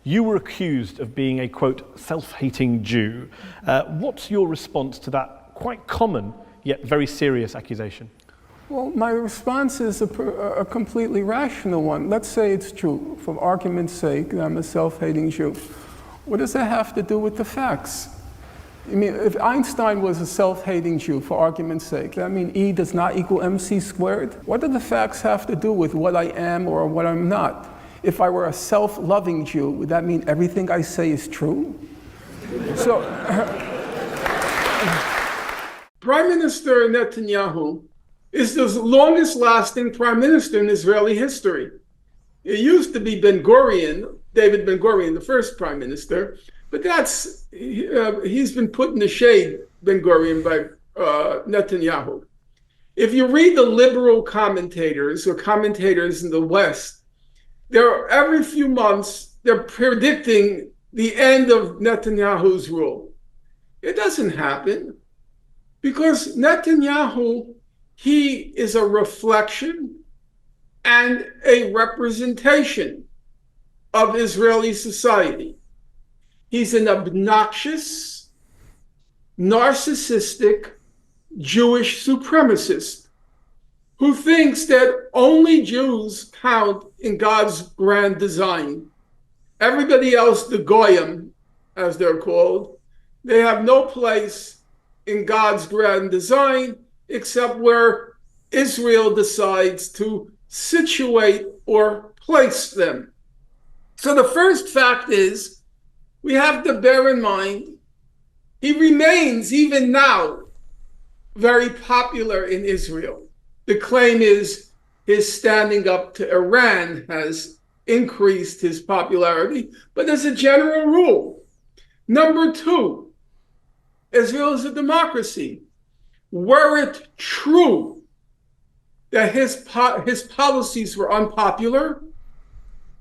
You were accused of being a, quote, self-hating Jew. What's your response to that quite common yet very serious accusation? Well, my response is a completely rational one. Let's say it's true, for argument's sake, that I'm a self-hating Jew. What does that have to do with the facts? I mean, if Einstein was a self-hating Jew, for argument's sake, that mean E does not equal mc squared? What do the facts have to do with what I am or what I'm not? If I were a self-loving Jew, would that mean everything I say is true? So, Prime Minister Netanyahu is the longest lasting prime minister in Israeli history. It used to be Ben-Gurion, David Ben-Gurion, the first prime minister, but he's been put in the shade, Ben-Gurion, by Netanyahu. If you read the liberal commentators or commentators in the West, every few months, they're predicting the end of Netanyahu's rule. It doesn't happen because Netanyahu, he is a reflection and a representation of Israeli society. He's an obnoxious, narcissistic Jewish supremacist who thinks that only Jews count in God's grand design. Everybody else, the Goyim, as they're called, they have no place in God's grand design except where Israel decides to situate or place them. So the first fact is, we have to bear in mind, he remains even now very popular in Israel. The claim is his standing up to Iran has increased his popularity, but as a general rule. Number two, Israel is a democracy. Were it true that his policies were unpopular,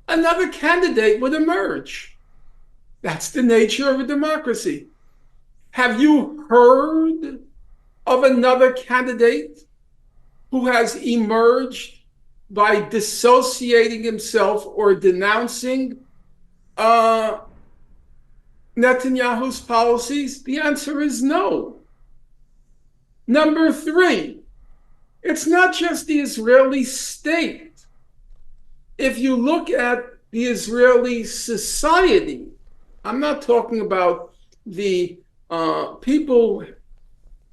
another candidate would emerge. That's the nature of a democracy. Have you heard of another candidate who has emerged by dissociating himself or denouncing Netanyahu's policies? The answer is no. Number three, it's not just the Israeli state. If you look at the Israeli society, I'm not talking about the people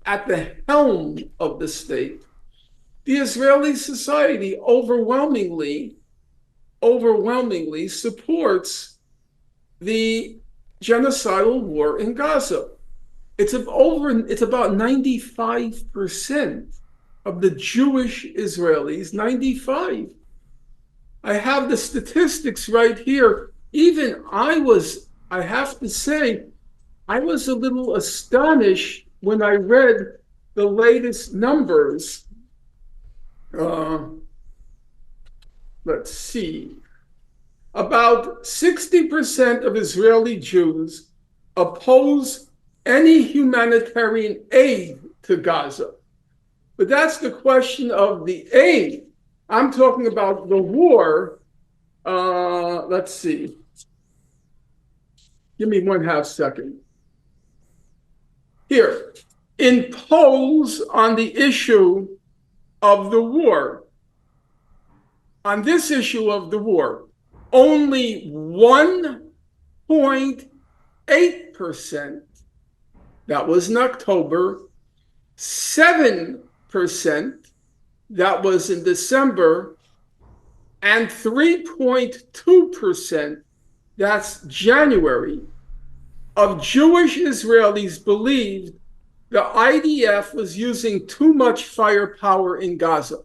at the helm of the state. The Israeli society overwhelmingly supports the genocidal war in Gaza. It's about 95% of the Jewish Israelis, 95. I have the statistics right here. Even I have to say, I was a little astonished when I read the latest numbers. Let's see. About 60% of Israeli Jews oppose any humanitarian aid to Gaza. But that's the question of the aid. I'm talking about the war. Let's see. Give me 1/2 second. Here, in polls on the issue of the war, on this issue of the war, only 1.8%, that was in October, 7%, that was in December, and 3.2%, that's January, of Jewish Israelis believed the IDF was using too much firepower in Gaza.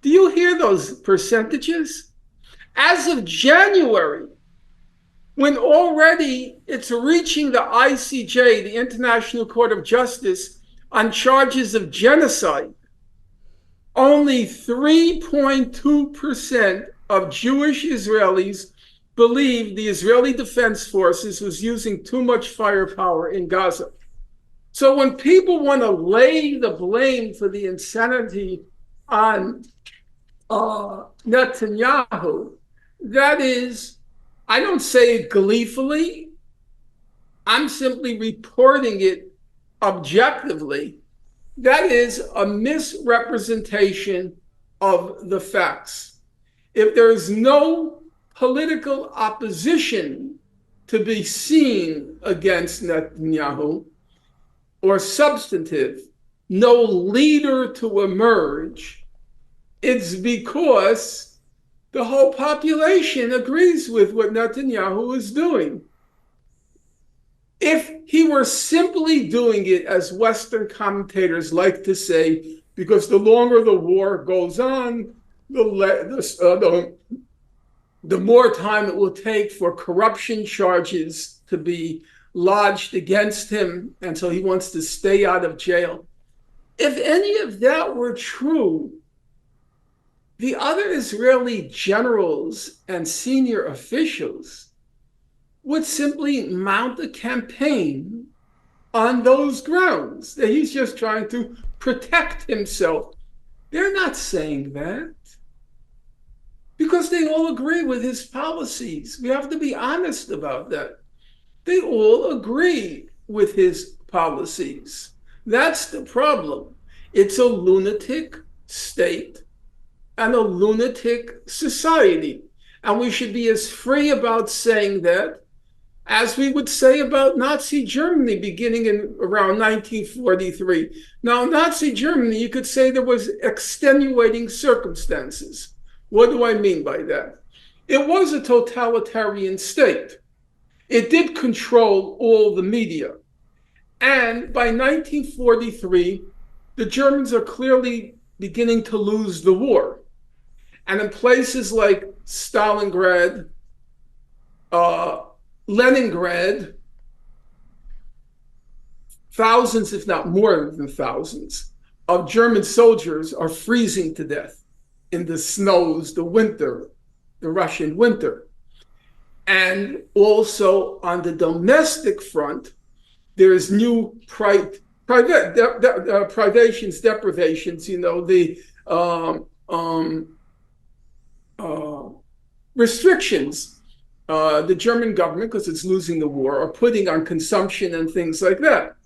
Do you hear those percentages? As of January, when already it's reaching the ICJ, the International Court of Justice, on charges of genocide, only 3.2% of Jewish Israelis believed the Israeli Defense Forces was using too much firepower in Gaza. So when people want to lay the blame for the insanity on Netanyahu, that is I don't say it gleefully. I'm simply reporting it objectively. That is a misrepresentation of the facts. If there is no political opposition to be seen against Netanyahu, or substantive, no leader to emerge, it's because the whole population agrees with what Netanyahu is doing. If he were simply doing it, as Western commentators like to say, because the longer the war goes on, the more time it will take for corruption charges to be lodged against him, and so he wants to stay out of jail. If any of that were true, the other Israeli generals and senior officials would simply mount a campaign on those grounds, that he's just trying to protect himself. They're not saying that because they all agree with his policies. We have to be honest about that. They all agree with his policies. That's the problem. It's a lunatic state and a lunatic society. And we should be as free about saying that as we would say about Nazi Germany beginning in around 1943. Now, Nazi Germany, you could say there was extenuating circumstances. What do I mean by that? It was a totalitarian state. It did control all the media. And by 1943, the Germans are clearly beginning to lose the war. And in places like Stalingrad, Leningrad, thousands, if not more than thousands, of German soldiers are freezing to death in the snows, the winter, the Russian winter. And also on the domestic front, there is new deprivations, the restrictions the German government, because it's losing the war, are putting on consumption and things like that.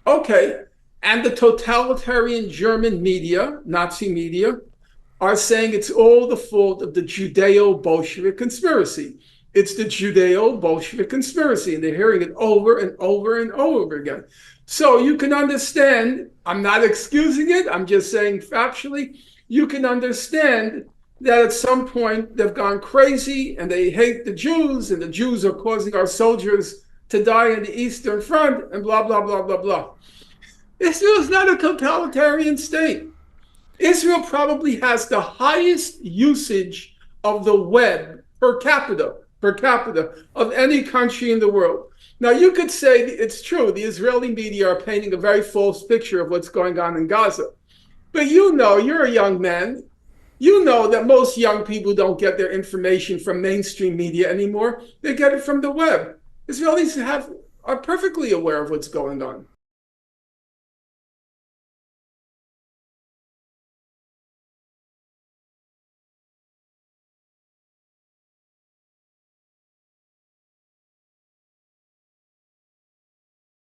Okay, and the totalitarian German media, Nazi media, are saying it's all the fault of the Judeo-Bolshevik conspiracy. It's the Judeo-Bolshevik conspiracy, and they're hearing it over and over and over again. So you can understand, I'm not excusing it, I'm just saying factually, you can understand that at some point they've gone crazy and they hate the Jews, and the Jews are causing our soldiers to die in the Eastern Front, and blah, blah, blah, blah, blah. Israel is not a totalitarian state. Israel probably has the highest usage of the web per capita of any country in the world. Now, you could say it's true, the Israeli media are painting a very false picture of what's going on in Gaza. But you know, you're a young man, you know that most young people don't get their information from mainstream media anymore. They get it from the web. Israelis are perfectly aware of what's going on.